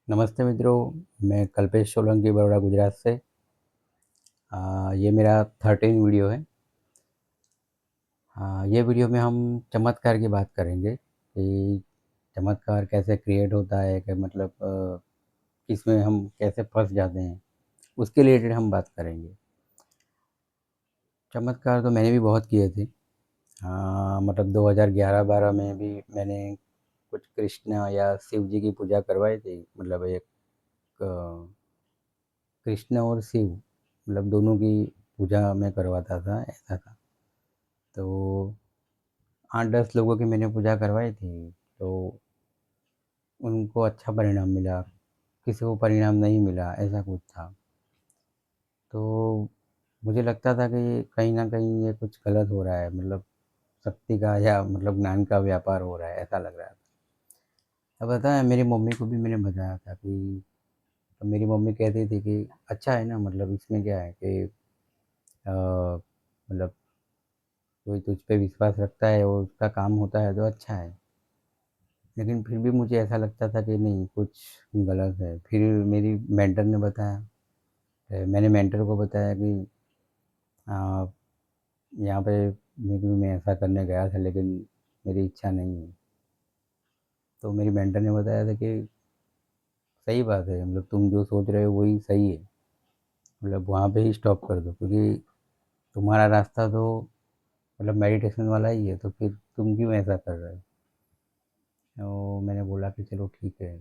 नमस्ते मित्रों, मैं कल्पेश सोलंकी बड़ौदा गुजरात से। ये मेरा 13 वीडियो है। ये वीडियो में हम चमत्कार की बात करेंगे कि चमत्कार कैसे क्रिएट होता है, कि मतलब किसमें हम कैसे फंस जाते हैं, उसके रिलेटेड हम बात करेंगे। चमत्कार तो मैंने भी बहुत किए थे। मतलब 2011-12 में भी मैंने कुछ कृष्ण या शिव जी की पूजा करवाई थी। मतलब एक कृष्ण और शिव, मतलब दोनों की पूजा मैं करवाता था, ऐसा था। तो 8-10 लोगों की मैंने पूजा करवाई थी, तो उनको अच्छा परिणाम मिला, किसी को परिणाम नहीं मिला, ऐसा कुछ था। तो मुझे लगता था कि कहीं न कहीं ये कुछ गलत हो रहा है, मतलब शक्ति का या मतलब ज्ञान का व्यापार हो रहा है, ऐसा लग रहा था। अब पता है, मेरी मम्मी को भी मैंने बताया था कि, तो मेरी मम्मी कहती थी कि अच्छा है ना, मतलब इसमें क्या है कि मतलब कोई तुझ पे विश्वास रखता है और उसका काम होता है तो अच्छा है। लेकिन फिर भी मुझे ऐसा लगता था कि नहीं, कुछ गलत है। फिर मेरी मेंटर ने बताया, मैंने मेंटर को बताया कि आ, यहाँ पे मैं ऐसा करने गया था, लेकिन मेरी इच्छा नहीं है। तो मेरी मेंटर ने बताया था कि सही बात है, मतलब तुम जो सोच रहे हो वही सही है। मतलब वहाँ पे ही स्टॉप कर दो, क्योंकि तुम्हारा रास्ता तो मतलब मेडिटेशन वाला ही है, तो फिर तुम क्यों ऐसा कर रहे हो। तो मैंने बोला कि चलो ठीक है,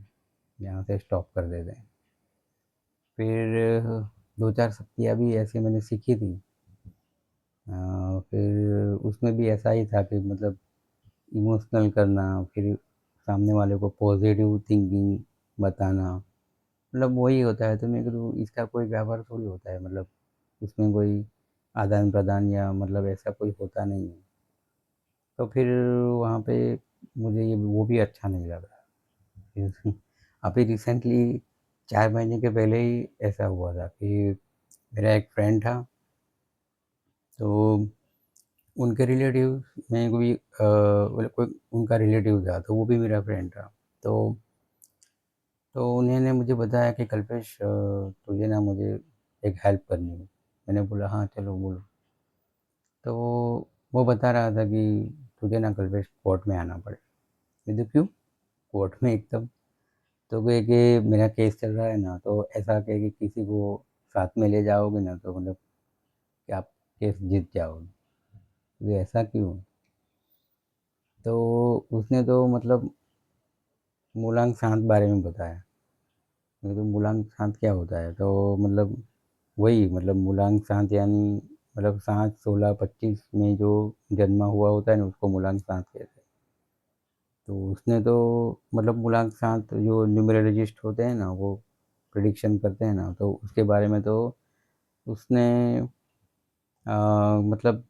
यहाँ से स्टॉप कर देते हैं। फिर 2-4 शक्तियाँ भी ऐसी मैंने सीखी थी। फिर उसमें भी ऐसा ही था कि मतलब इमोशनल करना, फिर सामने वाले को पॉजिटिव थिंकिंग बताना, मतलब वही होता है। तो मैं कहूँ इसका कोई व्यापार थोड़ी होता है, मतलब उसमें कोई आदान प्रदान या मतलब ऐसा कोई होता नहीं है। तो फिर वहाँ पे मुझे ये वो भी अच्छा नहीं लग रहा। फिर अभी रिसेंटली 4 महीने के पहले ही ऐसा हुआ था कि मेरा एक फ्रेंड था, तो उनके रिलेटिव में कोई मतलब कोई उनका रिलेटिव था, तो वो भी मेरा फ्रेंड था। तो उन्होंने मुझे बताया कि कल्पेश, तुझे ना मुझे एक हेल्प करनी है। मैंने बोला हाँ चलो बोलो। तो वो बता रहा था कि तुझे ना कल्पेश कोर्ट में आना पड़े। मैं तो क्यों कोर्ट में एकदम। तो कहे कि मेरा केस चल रहा है ना, तो ऐसा कहे कि किसी को साथ में ले जाओगे ना, तो मतलब कि आप केस जीत जाओगे। तो ऐसा क्यों। तो उसने तो मतलब मूलांक शांत बारे में बताया। मैं तो मूलांक शांत क्या होता है, तो मतलब वही मतलब मूलांक शांत यानी मतलब 7, 16, 25 में जो जन्मा हुआ होता है ना, उसको मूलांक शांत कहते हैं। तो उसने तो मतलब मूलांक शांत जो न्यूमरोलॉजिस्ट होते हैं ना, वो प्रिडिक्शन करते हैं ना, तो उसके बारे में तो उसने मतलब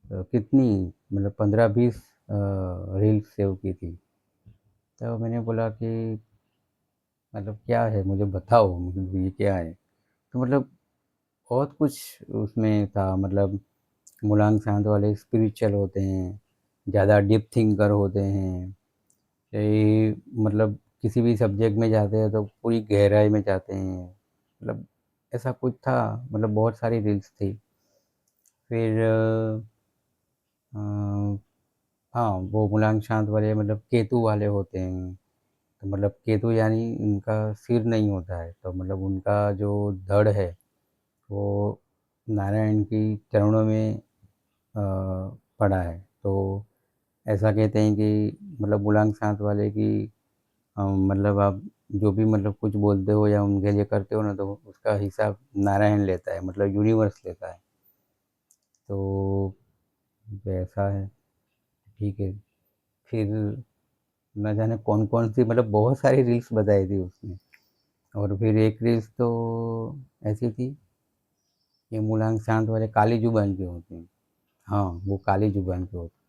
कितनी मतलब 15-20 रील्स सेव की थी। तो मैंने बोला कि मतलब क्या है, मुझे बताओ, मतलब ये क्या है। तो मतलब बहुत कुछ उसमें था। मतलब मूलांक शांत वाले स्पिरिचुअल होते हैं, ज़्यादा डीप थिंकर होते हैं। ये मतलब किसी भी सब्जेक्ट में जाते हैं तो पूरी गहराई में जाते हैं, मतलब ऐसा कुछ था। मतलब बहुत सारी रील्स थी। फिर अ, हाँ, वो मूलांक शांत वाले मतलब केतु वाले होते हैं। तो मतलब केतु यानी उनका सिर नहीं होता है, तो मतलब उनका जो धड़ है वो नारायण की चरणों में पड़ा है। तो ऐसा कहते हैं कि मतलब मूलांक शांत वाले की मतलब आप जो भी मतलब कुछ बोलते हो या उनके लिए करते हो ना, तो उसका हिसाब नारायण लेता है, मतलब यूनिवर्स लेता है। तो ऐसा है, ठीक है। फिर न जाने कौन कौन सी मतलब बहुत सारी रील्स बताई थी उसने। और फिर एक रील्स तो ऐसी थी, ये मूलांक शांत वाले काली जुबान के होते हैं। हाँ, वो काली जुबान के होते हैं,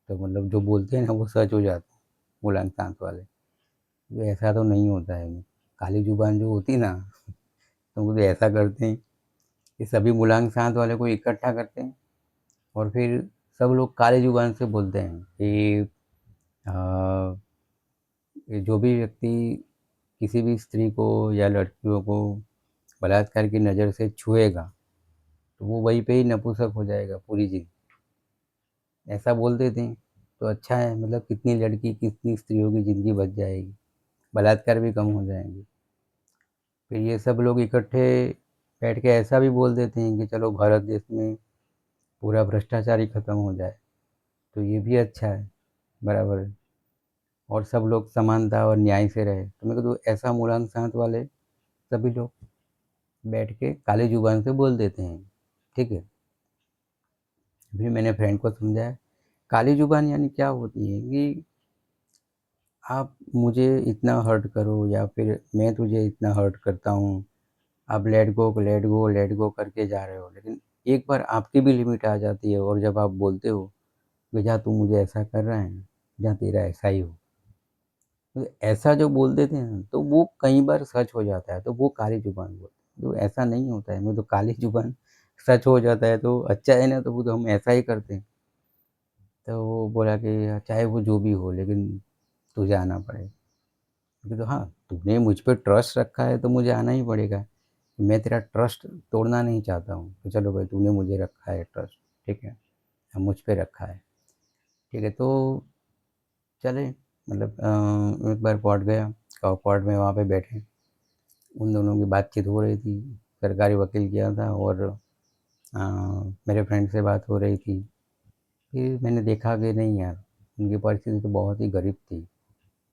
तो मतलब जो बोलते हैं ना वो सच हो जाता है, मूलांक शांत वाले। तो ऐसा तो नहीं होता है। काली जुबान जो होती ना, तो वो तो ऐसा करते हैं कि सभी मूलांक शांत वाले को इकट्ठा करते हैं, और फिर सब लोग काली जुबान से बोलते हैं कि अ, ये जो भी व्यक्ति किसी भी स्त्री को या लड़कियों को बलात्कार की नज़र से छुएगा, तो वो वहीं पे ही नपुंसक हो जाएगा पूरी ज़िंदगी। ऐसा बोल देते हैं, तो अच्छा है, मतलब कितनी लड़की, कितनी स्त्रियों की ज़िंदगी बच जाएगी, बलात्कार भी कम हो जाएँगे। फिर ये सब लोग इकट्ठे बैठ के ऐसा भी बोल देते हैं कि चलो भारत देश में पूरा भ्रष्टाचार ही खत्म हो जाए, तो ये भी अच्छा है, बराबर है। और सब लोग समानता और न्याय से रहे, तो मेरे को तो ऐसा मूलांक शांत वाले सभी लोग बैठ के काली ज़ुबान से बोल देते हैं, ठीक है। फिर मैंने फ्रेंड को समझाया, काली ज़ुबान यानी क्या होती है कि आप मुझे इतना हर्ट करो या फिर मैं तुझे इतना हर्ट करता हूँ, आप let go, let go, let go करके जा रहे हो, लेकिन एक बार आपकी भी लिमिट आ जाती है और जब आप बोलते हो कि जा तू मुझे ऐसा कर रहा है, जा तेरा ऐसा ही हो। तो ऐसा जो बोल देते हैं ना, तो वो कई बार सच हो जाता है, तो वो काली ज़ुबान बोलते हैं। तो ऐसा नहीं होता है, मैं तो काली ज़ुबान सच हो जाता है तो अच्छा है ना, तो वो तो हम ऐसा ही करते हैं। तो वो बोला कि चाहे वो जो भी हो लेकिन तुझे आना पड़ेगा। मैंने कहा तो हाँ, तूने मुझ पे ट्रस्ट रखा है तो मुझे आना ही पड़ेगा। मैं तेरा ट्रस्ट तोड़ना नहीं चाहता हूँ, तो चलो भाई तूने मुझे रखा है ट्रस्ट, ठीक है, अब मुझ पे रखा है, ठीक है, तो चले, मतलब एक बार कोर्ट गया, कोर्ट में वहाँ पे बैठे, उन दोनों की बातचीत हो रही थी, सरकारी वकील किया था और मेरे फ्रेंड से बात हो रही थी। फिर मैंने देखा कि नहीं यार, उनकी परिस्थिति तो बहुत ही गरीब थी,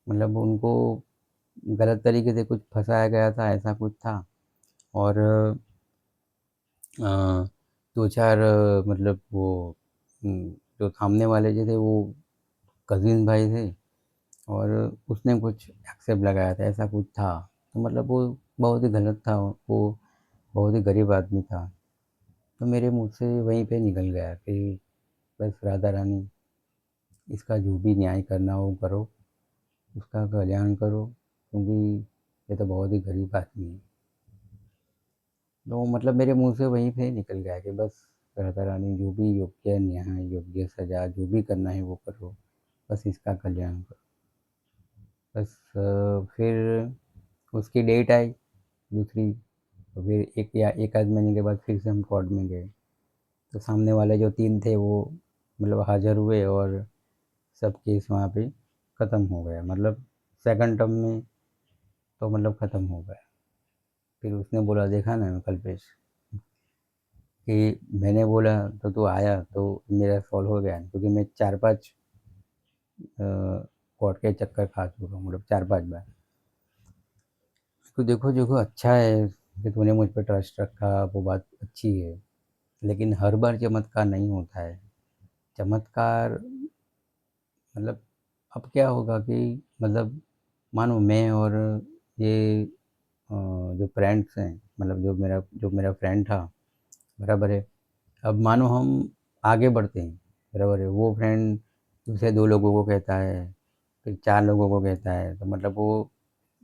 मतलब उनको गलत तरीके से कुछ फँसाया गया था, ऐसा कुछ था। और 2-4 मतलब वो जो सामने वाले जो थे वो कज़िन भाई थे और उसने कुछ एक्सेप्ट लगाया था, ऐसा कुछ था। तो मतलब वो बहुत ही गलत था, वो बहुत ही गरीब आदमी था। तो मेरे मुँह से वहीं पे निकल गया कि बस राधा रानी, इसका जो भी न्याय करना हो करो, उसका कल्याण करो, क्योंकि ये तो बहुत ही गरीब आदमी है। तो मतलब मेरे मुँह से वहीं पे निकल गया कि बस राधा रानी, जो भी योग्य न्याय, योग्य सज़ा जो भी करना है वो करो, बस इसका कल्याण करो। बस फिर उसकी डेट आई दूसरी, तो फिर 1 या 1 आध महीने के बाद फिर से हम कोर्ट में गए। तो सामने वाले जो 3 थे वो मतलब हाज़िर हुए और सब केस वहाँ पे ख़त्म हो गया। मतलब सेकंड टर्म में तो मतलब ख़त्म हो गया। फिर उसने बोला, देखा ना कल्पेश, कि मैंने बोला तो तू आया तो मेरा सॉल्व हो गया, क्योंकि मैं 4-5 कोर्ट के चक्कर खा चुका हूँ, मतलब 4-5 बार। तो देखो देखो अच्छा है कि तूने मुझ पे ट्रस्ट रखा, वो बात अच्छी है, लेकिन हर बार चमत्कार नहीं होता है। चमत्कार मतलब अब क्या होगा कि मतलब मानो मैं और ये जो फ्रेंड्स हैं, मतलब जो मेरा फ्रेंड था, बराबर है। अब मानो हम आगे बढ़ते हैं, बराबर है, वो फ्रेंड दूसरे 2 लोगों को कहता है, फिर 4 लोगों को कहता है, तो मतलब वो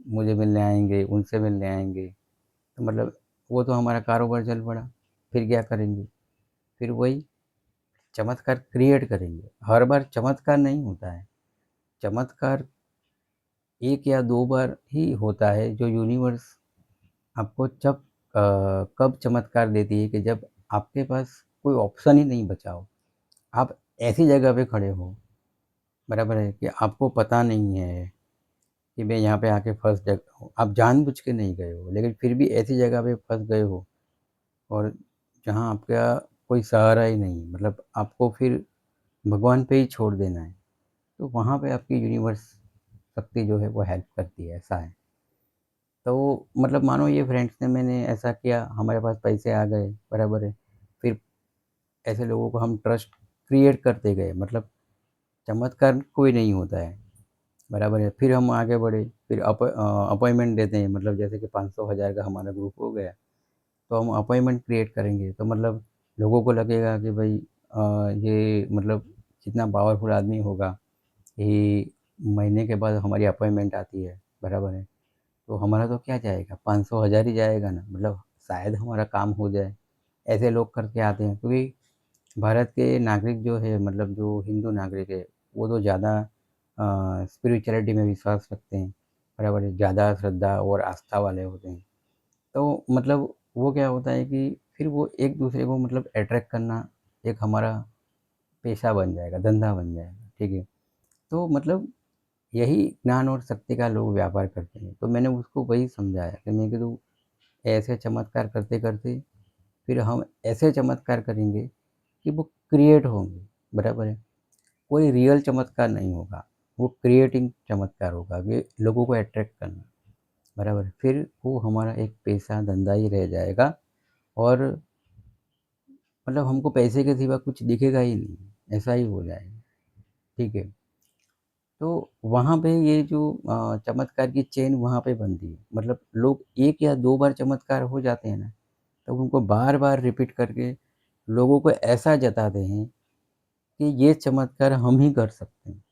मुझे मिलने आएँगे, उनसे मिलने आएँगे, तो मतलब वो तो हमारा कारोबार चल पड़ा। फिर क्या करेंगे? फिर वही चमत्कार क्रिएट करेंगे। हर बार चमत्कार नहीं होता है। चमत्कार 1 या 2 बार ही होता है, जो यूनिवर्स आपको कब चमत्कार देती है कि जब आपके पास कोई ऑप्शन ही नहीं बचा हो। आप ऐसी जगह पे खड़े हो, बराबर है, कि आपको पता नहीं है कि मैं यहाँ पे आके फँस जाता हूँ। आप जानबूझ के नहीं गए हो, लेकिन फिर भी ऐसी जगह पे फँस गए हो और जहाँ आपका कोई सहारा ही नहीं, मतलब आपको फिर भगवान पे ही छोड़ देना है। तो वहाँ पे आपकी यूनिवर्स शक्ति जो है वो हेल्प करती है, ऐसा है। तो मतलब मानो ये फ्रेंड्स ने, मैंने ऐसा किया, हमारे पास पैसे आ गए, बराबर है। फिर ऐसे लोगों को हम ट्रस्ट क्रिएट करते गए, मतलब चमत्कार कोई नहीं होता है, बराबर है। फिर हम आगे बढ़े, फिर अपॉइंटमेंट देते हैं, मतलब जैसे कि 500 हज़ार का हमारा ग्रुप हो गया, तो हम अपॉइंटमेंट क्रिएट करेंगे, तो मतलब लोगों को लगेगा कि भाई ये मतलब कितना पावरफुल आदमी होगा, ये महीने के बाद हमारी अपॉइंटमेंट आती है, बराबर है। तो हमारा तो क्या जाएगा, 500 हज़ार ही जाएगा ना, मतलब शायद हमारा काम हो जाए। ऐसे लोग करके आते हैं, क्योंकि भारत के नागरिक जो है, मतलब जो हिंदू नागरिक है, वो तो ज़्यादा स्पिरिचुअलिटी में विश्वास रखते हैं। बराबर है, ज़्यादा श्रद्धा और आस्था वाले होते हैं। तो मतलब वो क्या होता है कि फिर वो एक दूसरे को मतलब अट्रैक्ट करना एक हमारा पेशा बन जाएगा, धंधा बन जाएगा, ठीक है। तो मतलब यही ज्ञान और शक्ति का लोग व्यापार करते हैं। तो मैंने उसको वही समझाया कि मैं कि तू ऐसे चमत्कार करते-करते फिर हम ऐसे चमत्कार करेंगे कि वो क्रिएट होंगे, बराबर है। कोई रियल चमत्कार नहीं होगा, वो क्रिएटिंग चमत्कार होगा कि लोगों को अट्रैक्ट करना, बराबर है। फिर वो हमारा एक पेशा, धंधा ही रह जाएगा और मतलब हमको पैसे के सिवा कुछ दिखेगा ही नहीं, ऐसा ही हो जाएगा, ठीक है। तो वहाँ पे ये जो चमत्कार की चेन वहाँ पे बनती है। मतलब लोग 1 या 2 बार चमत्कार हो जाते हैं ना, तब उनको बार-बार रिपीट करके लोगों को ऐसा जताते हैं कि ये चमत्कार हम ही कर सकते हैं,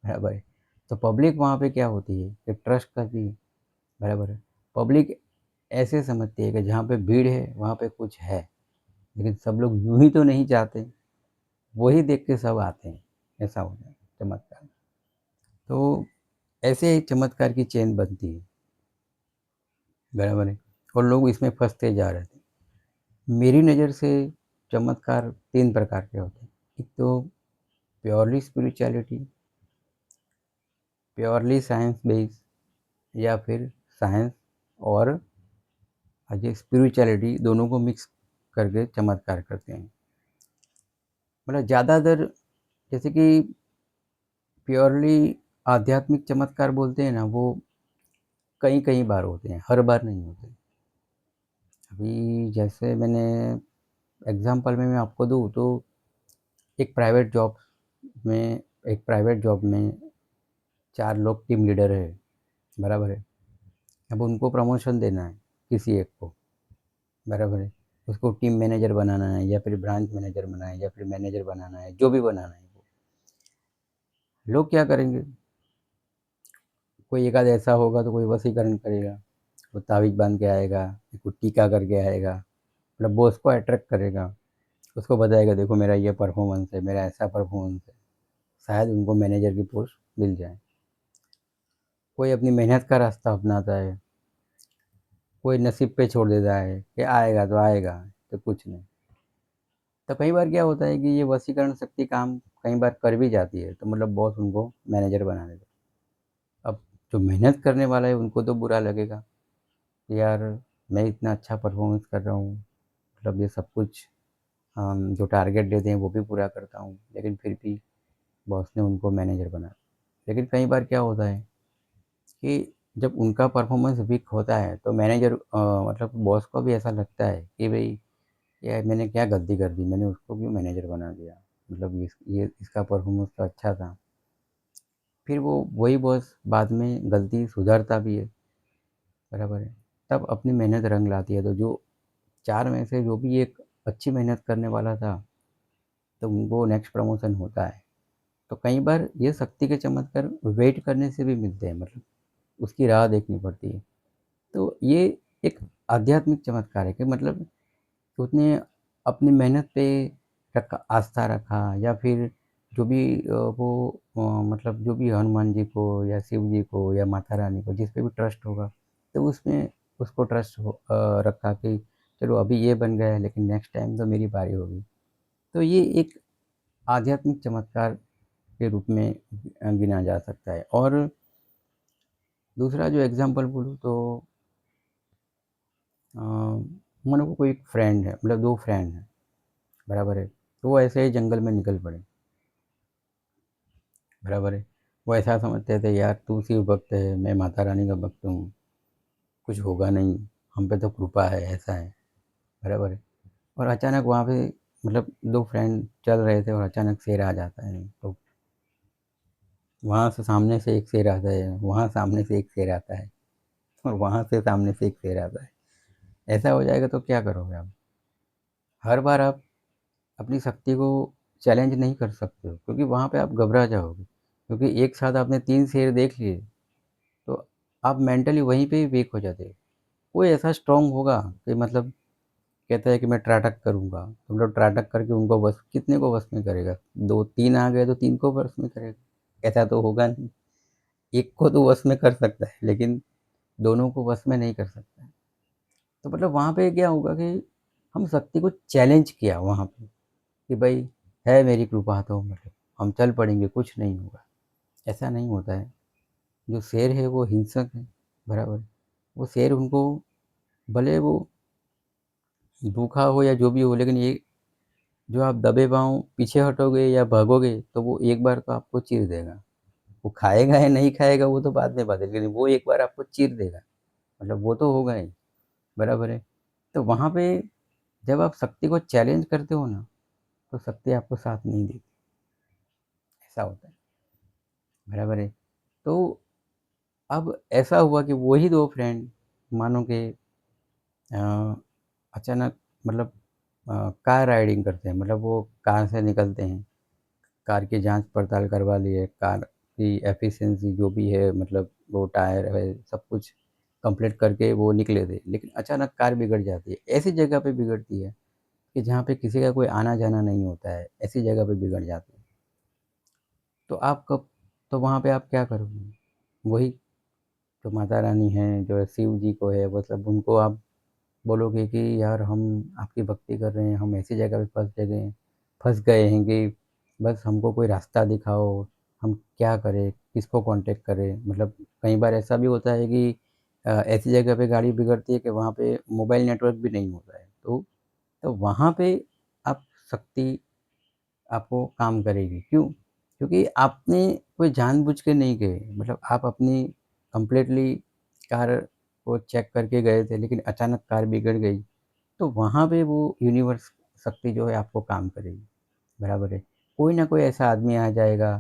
बराबर है। तो पब्लिक वहाँ पे क्या होती है कि ट्रस्ट करती है, बराबर है। पब्लिक ऐसे समझती है कि जहाँ पे भीड़ है, वहाँ पे कुछ है, लेकिन सब लोग यूँ ही तो नहीं जाते, वही देख के सब आते हैं, ऐसा होता है चमत्कार। तो ऐसे चमत्कार की चेन बनती है, बराबर है। और लोग इसमें फँसते जा रहे थे। मेरी नज़र से चमत्कार 3 प्रकार के होते हैं। एक तो purely spirituality, purely science based या फिर साइंस और ये स्पिरिचुअलिटी दोनों को मिक्स करके चमत्कार करते हैं। मतलब ज़्यादातर जैसे कि प्योरली आध्यात्मिक चमत्कार बोलते हैं ना, वो कई-कई बार होते हैं, हर बार नहीं होते। अभी जैसे मैंने एग्ज़ाम्पल में मैं आपको दूँ तो एक प्राइवेट जॉब एक प्राइवेट जॉब में 4 लोग टीम लीडर है, बराबर है। अब उनको प्रमोशन देना है किसी एक को, बराबर है। उसको टीम मैनेजर बनाना है या फिर ब्रांच मैनेजर बनाना है या फिर मैनेजर बनाना है, जो भी बनाना है वो। लोग क्या करेंगे, कोई एक आध ऐसा होगा तो कोई वशीकरण करेगा, वो ताबीज़ बाँध के आएगा, कोई टीका करके आएगा, मतलब बॉस को अट्रैक्ट करेगा। उसको बताएगा देखो मेरा ये परफ़ॉर्मेंस है, मेरा ऐसा परफ़ॉर्मेंस है, शायद उनको मैनेजर की पोस्ट मिल जाए। कोई अपनी मेहनत का रास्ता अपनाता है, कोई नसीब पे छोड़ देता है कि आएगा, तो कुछ नहीं। तो कई बार क्या होता है कि ये वशीकरण शक्ति काम कई बार कर भी जाती है, तो मतलब बॉस उनको मैनेजर बना देता है। अब जो मेहनत करने वाला है उनको तो बुरा लगेगा कि यार मैं इतना अच्छा परफ़ॉर्मेंस कर रहा हूँ, मतलब ये सब कुछ जो टारगेट देते हैं वो भी पूरा करता हूँ, लेकिन फिर भी बॉस ने उनको मैनेजर बनाया। लेकिन कई बार क्या होता है कि जब उनका परफ़ॉर्मेंस वीक होता है तो मैनेजर मतलब बॉस को भी ऐसा लगता है कि भई यार मैंने क्या गलती कर दी, मैंने उसको क्यों मैनेजर बना दिया? मतलब ये इसका परफ़ॉर्मेंस तो अच्छा था। फिर वो वही बॉस बाद में गलती सुधारता भी है, बराबर है। तब अपनी मेहनत रंग लाती है, तो जो 4 में से जो भी एक अच्छी मेहनत करने वाला था, तो उनको नेक्स्ट प्रमोशन होता है। तो कई बार ये शक्ति के चमत्कार वेट करने से भी मिलते हैं, मतलब उसकी राह देखनी पड़ती है। तो ये एक आध्यात्मिक चमत्कार है कि मतलब उसने अपनी मेहनत पे रखा आस्था रखा या फिर जो भी मतलब जो भी हनुमान जी को या शिव जी को या माता रानी को जिस पे भी ट्रस्ट होगा, तो उसमें उसको ट्रस्ट रखा कि चलो अभी ये बन गया है लेकिन नेक्स्ट टाइम तो मेरी बारी होगी। तो ये एक आध्यात्मिक चमत्कार के रूप में गिना जा सकता है। और दूसरा जो एग्ज़ाम्पल बोलूँ तो अ, मानो कोई एक फ्रेंड है, मतलब 2 फ्रेंड हैं, बराबर है। तो वो ऐसे ही जंगल में निकल पड़े, बराबर है। वो ऐसा समझते थे यार तू शिव भक्त है, मैं माता रानी का भक्त हूँ, कुछ होगा नहीं, हम पे तो कृपा है, ऐसा है, बराबर है। और अचानक वहाँ पे मतलब 2 फ्रेंड चल रहे थे और अचानक शेर आ जाता है, तो वहाँ से सामने से एक शेर आता है, वहाँ सामने से एक शेर आता है और वहाँ से सामने से एक शेर आता है। ऐसा हो जाएगा तो क्या करोगे आप? हर बार आप अपनी शक्ति को चैलेंज नहीं कर सकते हो क्योंकि वहाँ पे आप घबरा जाओगे। क्योंकि एक साथ आपने 3 शेर देख लिए, तो आप मेंटली वहीं पे ही वीक हो जाते हो। कोई ऐसा स्ट्रॉन्ग होगा कि मतलब कहता है कि मैं त्राटक करूँगा, तो मतलब त्राटक करके उनको बस कितने को बस में करेगा? 2-3 आ गए तो 3 को बस में करेगा, ऐसा तो होगा नहीं। एक को तो वश में कर सकता है, लेकिन दोनों को वश में नहीं कर सकता है। तो मतलब वहाँ पे क्या होगा कि हम शक्ति को चैलेंज किया वहाँ पे कि भाई है मेरी कृपा तो मतलब हम चल पड़ेंगे, कुछ नहीं होगा। ऐसा नहीं होता है। जो शेर है वो हिंसक है, बराबर। वो शेर उनको भले वो भूखा हो या जो भी हो, लेकिन ये जो आप दबे पाँव पीछे हटोगे या भागोगे तो वो एक बार तो आपको चीर देगा। वो खाएगा या नहीं खाएगा वो तो बाद में बात है, लेकिन वो एक बार आपको चीर देगा, मतलब वो तो होगा ही, बराबर है। तो वहाँ पे जब आप शक्ति को चैलेंज करते हो ना, तो शक्ति आपको साथ नहीं देती, ऐसा होता है, बराबर है। तो अब ऐसा हुआ कि वही 2 फ्रेंड मानो कि अ, अचानक मतलब कार राइडिंग करते हैं, मतलब वो कार से निकलते हैं, कार की जाँच-पड़ताल करवा लिए, कार की एफिशिएंसी जो भी है, मतलब वो टायर है, सब कुछ कंप्लीट करके वो निकले थे। लेकिन अचानक कार बिगड़ जाती है, ऐसी जगह पे बिगड़ती है कि जहाँ पे किसी का कोई आना-जाना नहीं होता है, ऐसी जगह पे बिगड़ जाती है। तो आप कब तो वहाँ पे आप क्या करोगे? वही जो माता रानी हैं, जो शिव जी को है, मतलब उनको आप बोलोगे कि यार हम आपकी भक्ति कर रहे हैं, हम ऐसी जगह पे फँस गए हैं कि बस हमको कोई रास्ता दिखाओ, हम क्या करें, किसको कॉन्टैक्ट करें? मतलब कई बार ऐसा भी होता है कि ऐसी जगह पे गाड़ी बिगड़ती है कि वहाँ पे मोबाइल नेटवर्क भी नहीं होता है। तो वहाँ पे आप शक्ति आपको काम करेगी। क्यों? क्योंकि आपने कोई जानबूझ के नहीं गए, मतलब आप अपनी कंप्लीटली कार को चेक करके गए थे, लेकिन अचानक कार बिगड़ गई, तो वहाँ पे वो यूनिवर्स शक्ति जो है आपको काम करेगी, बराबर है। कोई ना कोई ऐसा आदमी आ जाएगा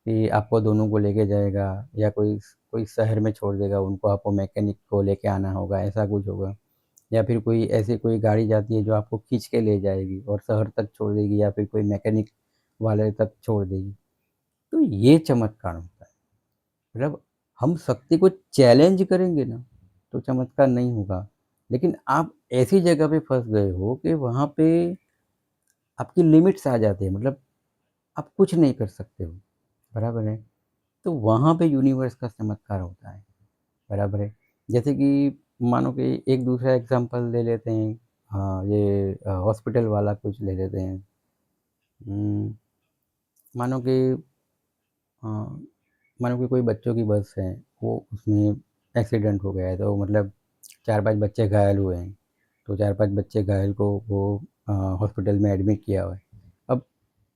कि आपको दोनों को लेके जाएगा, या कोई कोई शहर में छोड़ देगा उनको, आपको मैकेनिक को लेके आना होगा, ऐसा कुछ होगा। या फिर कोई ऐसी कोई गाड़ी जाती है जो आपको खींच के ले जाएगी और शहर तक छोड़ देगी, या फिर कोई मैकेनिक वाले तक छोड़ देगी। तो ये चमत्कार होता है। मतलब हम शक्ति को चैलेंज करेंगे ना, तो चमत्कार नहीं होगा। लेकिन आप ऐसी जगह पे फँस गए हो कि वहाँ पे आपकी लिमिट्स आ जाती है, मतलब आप कुछ नहीं कर सकते हो, बराबर है? तो वहाँ पे यूनिवर्स का चमत्कार होता है, बराबर है? जैसे कि मानो कि एक दूसरा एग्ज़ाम्पल ले लेते हैं, ये हॉस्पिटल वाला कुछ ले लेते हैं। उम, मानो कि अ, मानो कि कोई बच्चों की बस है, वो उसमें एक्सीडेंट हो गया है, तो मतलब 4-5 बच्चे घायल हुए हैं। तो 4-5 बच्चे घायल को वो हॉस्पिटल में एडमिट किया हुआ है। अब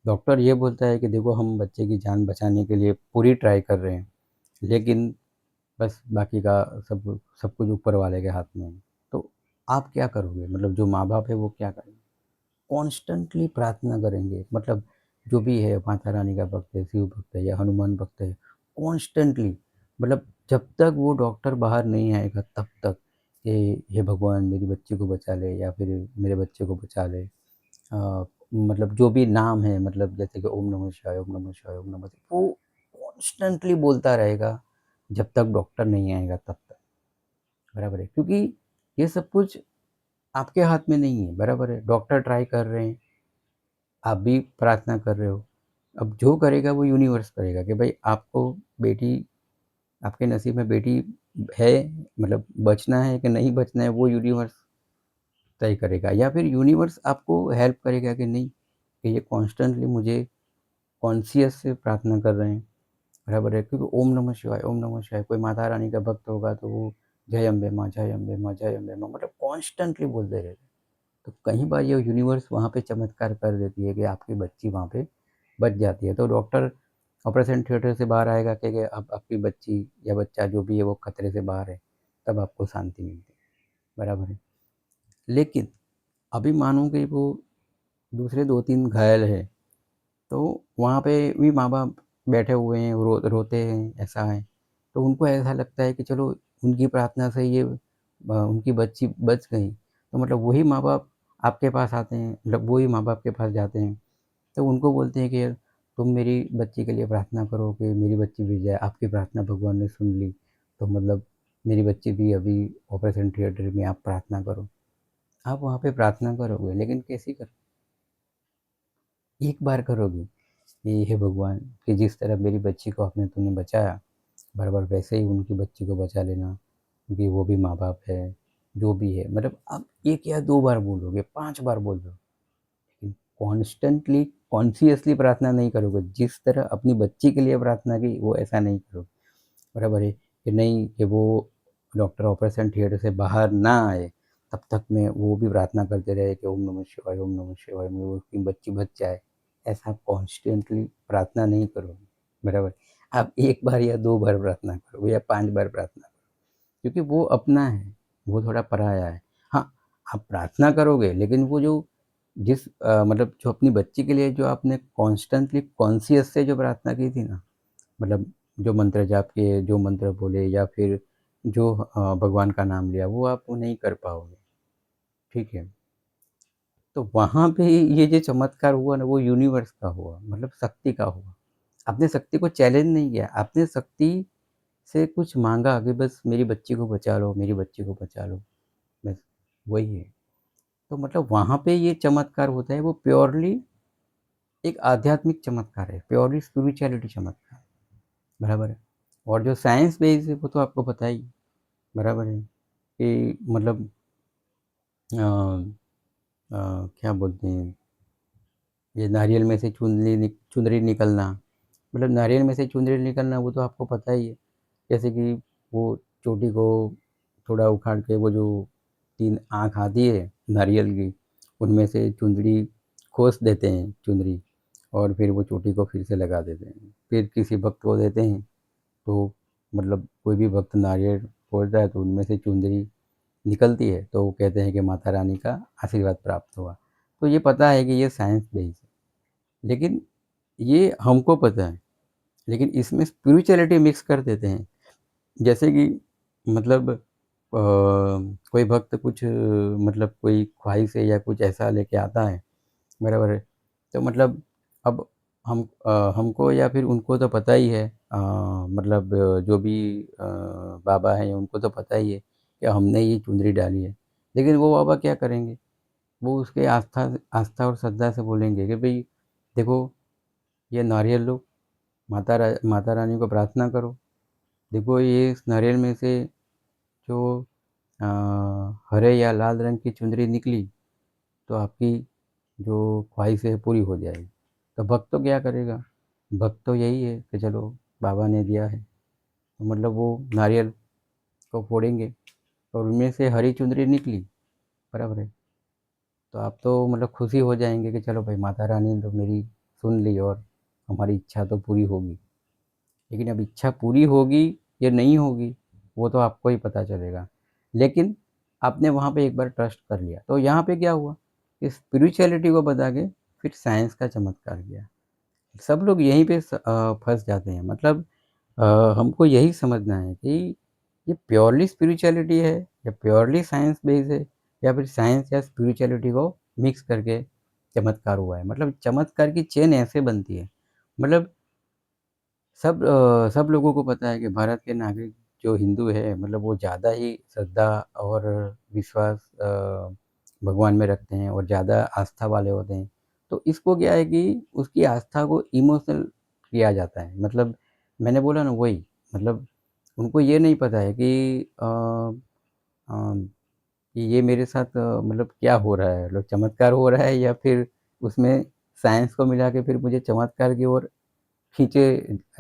डॉक्टर ये बोलता है कि देखो हम बच्चे की जान बचाने के लिए पूरी ट्राई कर रहे हैं, लेकिन बस बाकी का सब सब कुछ ऊपर वाले के हाथ में है। तो आप क्या करोगे? मतलब जो माँ-बाप है वो क्या करेंगे? कॉन्स्टेंटली प्रार्थना करेंगे, मतलब जो भी है माता रानी का भक्त है, शिव भक्त है या हनुमान भक्त है, कॉन्स्टेंटली, मतलब जब तक वो डॉक्टर बाहर नहीं आएगा तब तक कि हे भगवान मेरी बच्ची को बचा ले, या फिर मेरे बच्चे को बचा ले। मतलब जो भी नाम है, मतलब जैसे कि ओम नमः शिवाय, ओम नमः शिवाय, ओम नमः शिवाय, वो कॉन्स्टेंटली बोलता रहेगा जब तक डॉक्टर नहीं आएगा तब तक, बराबर है? क्योंकि ये सब कुछ आपके हाथ में नहीं है, बराबर है? डॉक्टर ट्राई कर रहे हैं, आप भी प्रार्थना कर रहे हो। अब जो करेगा वो यूनिवर्स करेगा कि भाई आपको बेटी, आपके नसीब में बेटी है, मतलब बचना है कि नहीं बचना है वो यूनिवर्स तय करेगा, या फिर यूनिवर्स आपको हेल्प करेगा कि नहीं, कि ये कॉन्स्टेंटली मुझे कॉन्शियस से प्रार्थना कर रहे हैं, बराबर है? क्योंकि ओम नमः शिवाय, ओम नमः शिवाय, कोई माता रानी का भक्त होगा तो वो जय अम्बे माँ, जय अम्बे माँ, जय अम्बे माँ, मतलब कॉन्स्टेंटली बोलते रहते हैं। तो कई बार ये यूनिवर्स वहाँ पे चमत्कार कर देती है कि आपकी बच्ची वहाँ पे बच जाती है। तो डॉक्टर ऑपरेशन थिएटर से बाहर आएगा कि अब आपकी बच्ची या बच्चा जो भी है वो खतरे से बाहर है, तब आपको शांति मिलती है, बराबर है। लेकिन अभी मानो कि वो दूसरे 2-3 घायल हैं, तो वहाँ पे भी माँ-बाप बैठे हुए हैं, रोते हैं, ऐसा है। तो उनको ऐसा लगता है कि चलो उनकी प्रार्थना से ये उनकी बच्ची बच गई। तो मतलब वही माँ-बाप आपके पास आते हैं, मतलब वही माँ-बाप के पास जाते हैं। तो उनको बोलते हैं कि यार तुम मेरी बच्ची के लिए प्रार्थना करो कि मेरी बच्ची भी जाए, आपकी प्रार्थना भगवान ने सुन ली। तो मतलब मेरी बच्ची भी अभी ऑपरेशन थिएटर में, आप प्रार्थना करो। आप वहाँ पे प्रार्थना करोगे, लेकिन कैसी एक बार करोगे कि हे भगवान, कि जिस तरह मेरी बच्ची को आपने तूने बचाया, बराबर वैसे ही उनकी बच्ची को बचा लेना, क्योंकि वो भी माँ-बाप है, जो भी है। मतलब आप 1 या 2 बार बोलोगे, 5 बार बोल रहे हो, लेकिन कॉन्स्टेंटली, कॉन्शियसली प्रार्थना नहीं करोगे। जिस तरह अपनी बच्ची के लिए प्रार्थना की, वो ऐसा नहीं करोगे, बराबर है? कि नहीं कि वो डॉक्टर ऑपरेशन थिएटर से बाहर ना आए, तब तक मैं वो भी प्रार्थना करते रहे कि ओम नमः शिवाय, ओम नमः शिवाय, मेरी उसकी बच्ची बच जाए। ऐसा आप कॉन्स्टेंटली प्रार्थना नहीं करोगे, बराबर? आप 1 बार या 2 बार प्रार्थना करोगे या 5 बार प्रार्थना करोगे, क्योंकि वो अपना है, वो थोड़ा पराया है। हाँ, आप प्रार्थना करोगे, लेकिन वो जो मतलब जो अपनी बच्ची के लिए जो आपने कॉन्स्टेंटली कॉन्शियस से जो प्रार्थना की थी ना, मतलब जो मंत्र जाप किए, जो मंत्र बोले या फिर जो भगवान का नाम लिया, वो आप वो नहीं कर पाओगे, ठीक है? तो वहाँ पे ये जो चमत्कार हुआ ना, वो यूनिवर्स का हुआ, मतलब शक्ति का हुआ। आपने शक्ति को चैलेंज नहीं किया, आपने शक्ति से कुछ माँगा कि बस मेरी बच्ची को बचा लो, मेरी बच्ची को बचा लो, बस वही है। तो मतलब वहाँ पे ये चमत्कार होता है, वो प्योरली एक आध्यात्मिक चमत्कार है, प्योरली स्पिरिचुअलिटी चमत्कार, बराबर है? और जो साइंस बेस है, वो तो आपको पता ही है, बराबर है? कि मतलब क्या बोलते हैं, ये नारियल में से चुंदरी निकलना, मतलब नारियल में से चुंदरी निकलना, वो तो आपको पता ही है। जैसे कि वो चोटी को थोड़ा उखाड़ के वो जो 3 आँख आती है नारियल की, उनमें से चुंदड़ी खोस देते हैं चुंदरी, और फिर वो चोटी को फिर से लगा देते हैं। फिर किसी भक्त को देते हैं, तो मतलब कोई भी भक्त नारियल फोड़ता है तो उनमें से चुंदड़ी निकलती है, तो वो कहते हैं कि माता रानी का आशीर्वाद प्राप्त हुआ। तो ये पता है कि ये साइंस बेस है, लेकिन ये हमको पता है, लेकिन इसमें स्पिरिचुअलिटी मिक्स कर देते हैं। जैसे कि मतलब कोई भक्त कुछ मतलब कोई ख्वाहिश है या कुछ ऐसा लेके आता है, बराबर है? तो मतलब अब हमको या फिर उनको तो पता ही है, मतलब जो भी बाबा हैं उनको तो पता ही है कि हमने ये चुनरी डाली है। लेकिन वो बाबा क्या करेंगे? वो उसके आस्था आस्था और श्रद्धा से बोलेंगे कि भई देखो, ये नारियल लो, माता रानी को प्रार्थना करो। देखो ये इस नारियल में से जो अ, हरे या लाल रंग की चुनरी निकली, तो आपकी जो ख्वाहिश है पूरी हो जाएगी। तो भक्त तो क्या करेगा? भक्त तो यही है कि चलो बाबा ने दिया है, तो मतलब वो नारियल को फोड़ेंगे और उनमें से हरी चुनरी निकली, बराबर है? तो आप तो मतलब खुशी हो जाएँगे कि चलो भाई माता रानी ने तो मेरी सुन ली और हमारी इच्छा तो पूरी होगी। लेकिन अब इच्छा पूरी होगी या नहीं होगी, वो तो आपको ही पता चलेगा। लेकिन आपने वहाँ पे एक बार ट्रस्ट कर लिया। तो यहाँ पे क्या हुआ कि स्पिरिचुअलिटी को बता के फिर साइंस का चमत्कार किया। सब लोग यहीं पे फँस जाते हैं। मतलब अ, हमको यही समझना है कि ये प्योरली स्पिरिचुअलिटी है या प्योरली साइंस बेस्ड है, या फिर साइंस या स्पिरिचुअलिटी को मिक्स करके चमत्कार हुआ है। मतलब चमत्कार की चेन ऐसे बनती है। मतलब सब लोगों को पता है कि भारत के नागरिक जो हिंदू है, मतलब वो ज़्यादा ही श्रद्धा और विश्वास भगवान में रखते हैं और ज़्यादा आस्था वाले होते हैं। तो इसको क्या है कि उसकी आस्था को इमोशनल किया जाता है। मतलब मैंने बोला ना वही, मतलब उनको ये नहीं पता है कि कि ये मेरे साथ मतलब क्या हो रहा है? मतलब चमत्कार हो रहा है या फिर उसमें साइंस को मिला के फिर मुझे चमत्कार की ओर खींचे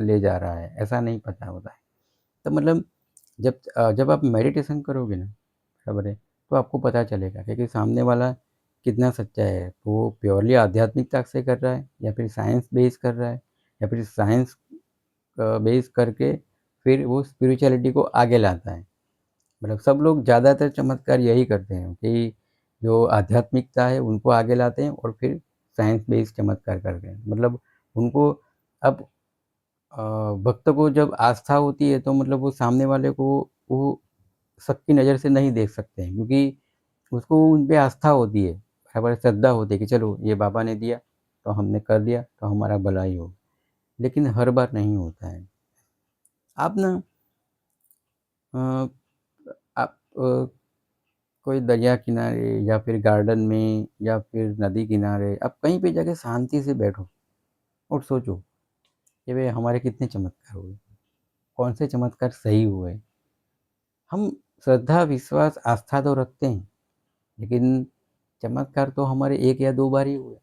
ले जा रहा है, ऐसा नहीं पता होता है। तो मतलब जब आप मेडिटेशन करोगे ना, बराबर है, तो आपको पता चलेगा कि सामने वाला कितना सच्चा है। वो प्योरली आध्यात्मिकता से कर रहा है या फिर साइंस बेस कर रहा है, या फिर साइंस बेस करके फिर वो स्पिरिचुअलिटी को आगे लाता है। मतलब सब लोग ज़्यादातर चमत्कार यही करते हैं कि जो आध्यात्मिकता है उनको आगे लाते हैं और फिर साइंस बेस्ड चमत्कार करते हैं। मतलब उनको अब अ, भक्त को जब आस्था होती है तो मतलब वो सामने वाले को वो शक की नज़र से नहीं देख सकते हैं, क्योंकि उसको उन पे आस्था होती है, बराबर श्रद्धा होती है कि चलो ये बाबा ने दिया तो हमने कर दिया तो हमारा भला ही हो। लेकिन हर बार नहीं होता है। आप ना अ, आप कोई दरिया किनारे या फिर गार्डन में या फिर नदी किनारे आप कहीं पे जाके शांति से बैठो और सोचो कि भई हमारे कितने चमत्कार हुए। कौन से चमत्कार सही हुए। हम श्रद्धा, विश्वास, आस्था तो रखते हैं, लेकिन चमत्कार तो हमारे 1 या 2 बार ही हुए।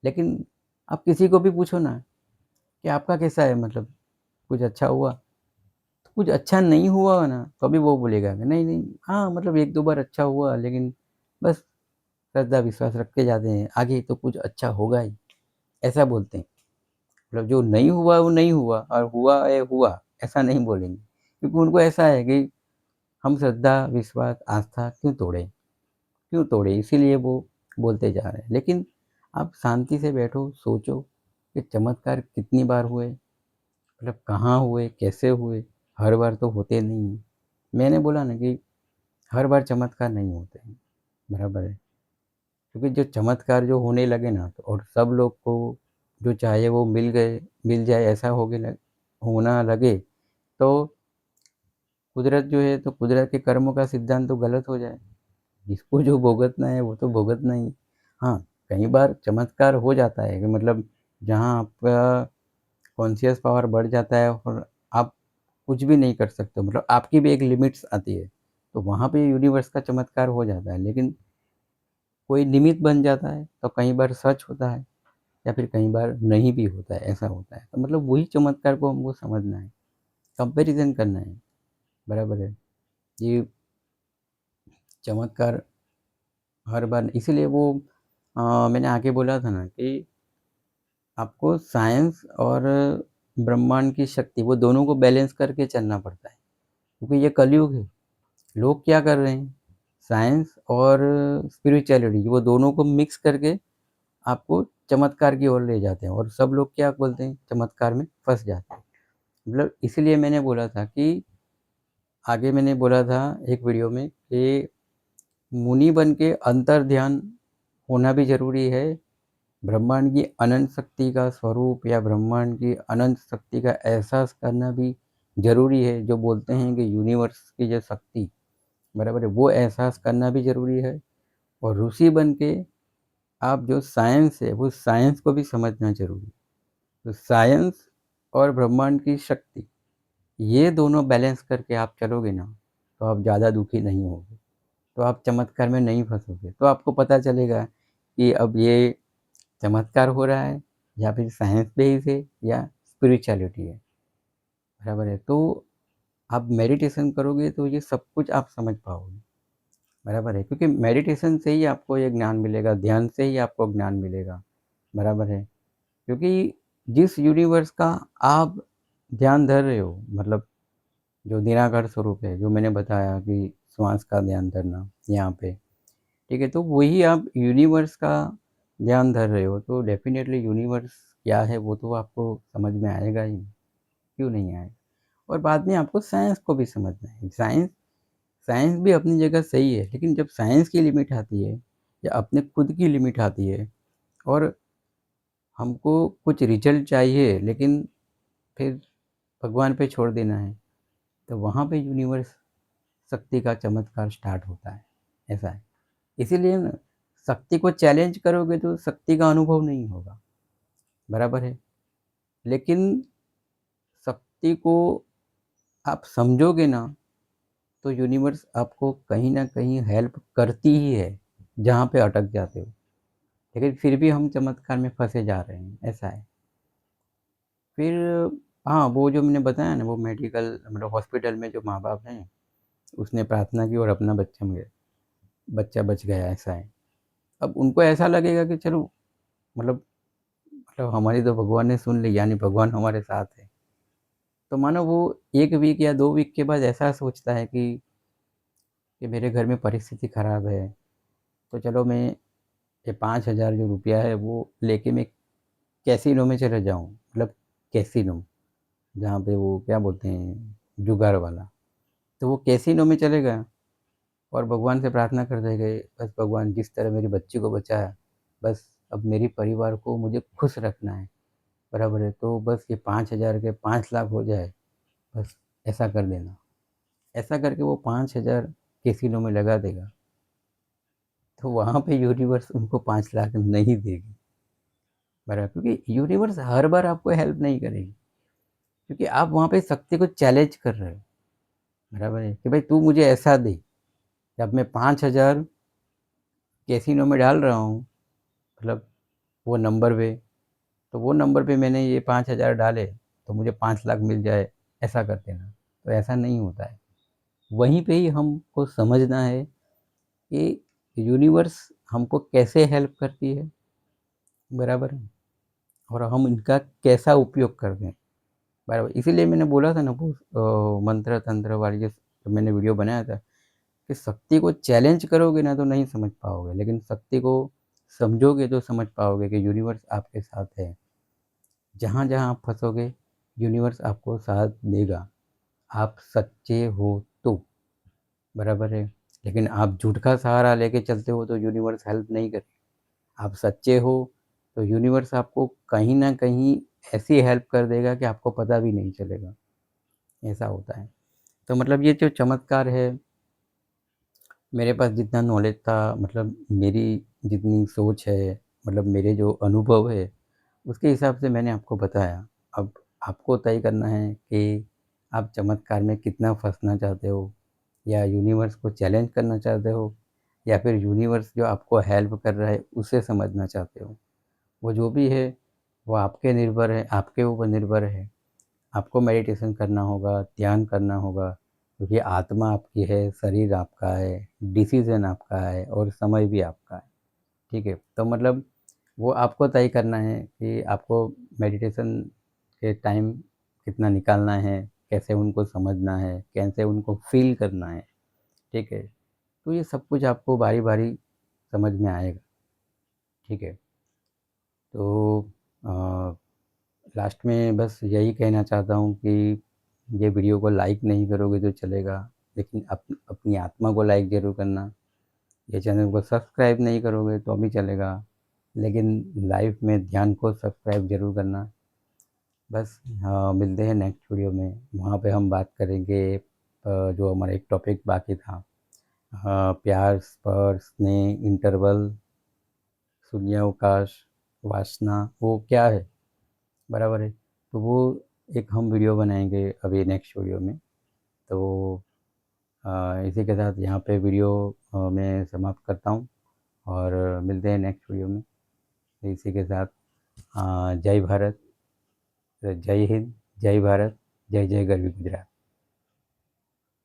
लेकिन आप किसी को भी पूछो ना कि आपका कैसा है, मतलब कुछ अच्छा हुआ? तो कुछ अच्छा नहीं हुआ ना, तो भी वो बोलेगा कि नहीं, नहीं, हाँ, मतलब 1-2 बार अच्छा हुआ, लेकिन बस श्रद्धा विश्वास रख के जाते हैं, आगे तो कुछ अच्छा होगा ही, ऐसा बोलते हैं। मतलब जो नहीं हुआ वो नहीं हुआ और हुआ है हुआ, ऐसा नहीं बोलेंगे। क्योंकि उनको ऐसा है कि हम श्रद्धा, विश्वास, आस्था क्यों तोड़ें? क्यों तोड़ें? इसीलिए वो बोलते जा रहे हैं। लेकिन आप शांति से बैठो, सोचो कि चमत्कार कितनी बार हुए? मतलब कहाँ हुए? कैसे हुए? हर बार तो होते नहीं हैं। मैंने बोला ना कि हर बार चमत्कार नहीं होते हैं, बराबर है। क्योंकि जो चमत्कार जो होने लगे ना, तो और सब लोग को जो चाहिए वो मिल जाए, ऐसा होना लगे, तो कुदरत जो है, तो कुदरत के कर्मों का सिद्धांत तो गलत हो जाए। जिसको जो भुगतना है वो तो भुगतना ही। हाँ, कई बार चमत्कार हो जाता है कि मतलब जहाँ आपका कॉन्शियस पावर बढ़ जाता है और आप कुछ भी नहीं कर सकते, मतलब आपकी भी एक लिमिट्स आती है, तो वहाँ पे यूनिवर्स का चमत्कार हो जाता है। लेकिन कोई निमित्त बन जाता है, तो कई बार सच होता है या फिर कई बार नहीं भी होता है, ऐसा होता है। तो मतलब वही चमत्कार को हमको समझना है, कंपैरिज़न करना है, बराबर है। ये चमत्कार हर बार इसीलिए वो मैंने आगे बोला था ना कि आपको साइंस और ब्रह्मांड की शक्ति, वो दोनों को बैलेंस करके चलना पड़ता है। क्योंकि ये कलयुग है। लोग क्या कर रहे हैं, साइंस और स्पिरिचुअलिटी वो दोनों को मिक्स करके आपको चमत्कार की ओर ले जाते हैं, और सब लोग क्या बोलते हैं, चमत्कार में फँस जाते हैं। मतलब इसीलिए मैंने बोला था कि आगे मैंने बोला था एक वीडियो में कि मुनि बन के अंतर ध्यान होना भी ज़रूरी है। ब्रह्मांड की अनंत शक्ति का स्वरूप या ब्रह्मांड की अनंत शक्ति का एहसास करना भी ज़रूरी है। जो बोलते हैं कि यूनिवर्स की जो शक्ति, बराबर है, वो एहसास करना भी ज़रूरी है। और ऋषि बन के आप जो साइंस है, वो साइंस को भी समझना ज़रूरी है। तो साइंस और ब्रह्मांड की शक्ति, ये दोनों बैलेंस करके आप चलोगे ना, तो आप ज़्यादा दुखी नहीं होगे। तो आप चमत्कार में नहीं फँसोगे। तो आपको पता चलेगा कि अब ये चमत्कार हो रहा है या फिर साइंस बेस है या स्पिरिचुअलिटी है, बराबर है। तो आप मेडिटेशन करोगे तो ये सब कुछ आप समझ पाओगे, बराबर है। क्योंकि मेडिटेशन से ही आपको ये ज्ञान मिलेगा, ध्यान से ही आपको ज्ञान मिलेगा, बराबर है। क्योंकि जिस यूनिवर्स का आप ध्यान धर रहे हो, मतलब जो निराकार स्वरूप है, जो मैंने बताया कि श्वास का ध्यान धरना यहाँ पे, ठीक है, तो वही आप यूनिवर्स का ध्यान धर रहे हो, तो डेफ़िनेटली यूनिवर्स क्या है वो तो आपको समझ में आएगा ही, क्यों नहीं आएगा। और बाद में आपको साइंस को भी समझना है। साइंस साइंस भी अपनी जगह सही है, लेकिन जब साइंस की लिमिट आती है या अपने खुद की लिमिट आती है और हमको कुछ रिज़ल्ट चाहिए, लेकिन फिर भगवान पे छोड़ देना है, तो वहाँ पे यूनिवर्स शक्ति का चमत्कार स्टार्ट होता है, ऐसा है। इसीलिए ना, शक्ति को चैलेंज करोगे तो शक्ति का अनुभव नहीं होगा, बराबर है। लेकिन शक्ति को आप समझोगे ना, तो यूनिवर्स आपको कहीं न कहीं हेल्प करती ही है, जहाँ पे अटक जाते हो। लेकिन फिर भी हम चमत्कार में फँसे जा रहे हैं, ऐसा है। फिर हाँ, वो जो मैंने बताया ना, वो मेडिकल मतलब हॉस्पिटल में जो माँ-बाप हैं, उसने प्रार्थना की और अपना बच्चा बच गया, ऐसा है। अब उनको ऐसा लगेगा कि चलो, मतलब हमारी तो भगवान ने सुन ली, यानी भगवान हमारे साथ है। तो मानो वो 1 वीक या 2 वीक के बाद ऐसा सोचता है कि मेरे घर में परिस्थिति ख़राब है, तो चलो मैं ये 5,000 जो रुपया है वो लेके मैं कैसीनो में चले जाऊँ, मतलब कैसीनो, जहाँ पे वो क्या बोलते हैं, जुगार वाला। तो वो कैसीनो में चले गया और भगवान से प्रार्थना करते गए, बस भगवान जिस तरह मेरी बच्ची को बचाया, बस अब मेरे परिवार को मुझे खुश रखना है, बराबर है। तो बस ये 5,000 के 5 लाख हो जाए, बस ऐसा कर देना। ऐसा करके वो 5,000 कैसीनो में लगा देगा, तो वहाँ पे यूनिवर्स उनको 5 लाख नहीं देगी, बराबर। क्योंकि यूनिवर्स हर बार आपको हेल्प नहीं करेगी। क्योंकि आप वहाँ पे शक्ति को चैलेंज कर रहे हो, बराबर है? कि भाई तू मुझे ऐसा दे, जब मैं 5,000 कैसीनो में डाल रहा हूँ, मतलब वो नंबर पे, तो वो नंबर पे मैंने ये 5,000 डाले, तो मुझे 5 लाख मिल जाए, ऐसा कर देना। तो ऐसा नहीं होता है। वहीं पे ही हमको समझना है कि यूनिवर्स हमको कैसे हेल्प करती है, बराबर है? और हम इनका कैसा उपयोग करते हैं, बराबर। इसीलिए मैंने बोला था ना वो मंत्र तंत्र वाली जो मैंने वीडियो बनाया था, कि शक्ति को चैलेंज करोगे ना तो नहीं समझ पाओगे, लेकिन शक्ति को समझोगे तो समझ पाओगे कि यूनिवर्स आपके साथ है। जहाँ जहाँ आप फंसोगे, यूनिवर्स आपको साथ देगा, आप सच्चे हो तो, बराबर है। लेकिन आप झूठ का सहारा लेके चलते हो तो यूनिवर्स हेल्प नहीं करे। आप सच्चे हो तो यूनिवर्स आपको कहीं ना कहीं ऐसी हेल्प कर देगा कि आपको पता भी नहीं चलेगा। ऐसा होता है। तो मतलब ये जो चमत्कार है, मेरे पास जितना नॉलेज था, मतलब मेरी जितनी सोच है, मतलब मेरे जो अनुभव है, उसके हिसाब से मैंने आपको बताया। अब आपको तय करना है कि आप चमत्कार में कितना फँसना चाहते हो, या यूनिवर्स को चैलेंज करना चाहते हो, या फिर यूनिवर्स जो आपको हेल्प कर रहा है उसे समझना चाहते हो। वो जो भी है, वो आपके निर्भर है, आपके ऊपर निर्भर है। आपको मेडिटेशन करना होगा, ध्यान करना होगा, क्योंकि आत्मा आपकी है, शरीर आपका है, डिसीज़न आपका है और समय भी आपका है, ठीक है? तो मतलब वो आपको तय करना है कि आपको मेडिटेशन के टाइम कितना निकालना है, कैसे उनको समझना है, कैसे उनको फ़ील करना है, ठीक है? तो ये सब कुछ आपको बारी-बारी समझ में आएगा, ठीक है? तो अ, लास्ट में बस यही कहना चाहता हूँ कि ये वीडियो को लाइक नहीं करोगे तो चलेगा, लेकिन अपनी आत्मा को लाइक ज़रूर करना। ये चैनल को सब्सक्राइब नहीं करोगे तो भी चलेगा, लेकिन लाइफ में ध्यान को सब्सक्राइब ज़रूर करना। बस मिलते हैं नेक्स्ट वीडियो में, वहाँ पे हम बात करेंगे जो हमारा एक टॉपिक बाकी था, प्यार, स्पर्श, स्नेह, इंटरवल, शून्यावकाश, वासना, वो क्या है, बराबर है? तो वो एक हम वीडियो बनाएंगे अभी नेक्स्ट वीडियो में। तो इसी के साथ यहाँ पे वीडियो मैं समाप्त करता हूँ, और मिलते हैं नेक्स्ट वीडियो में। इसी के साथ जय भारत, जय हिंद, जय भारत, जय जय गरवी गुजरात।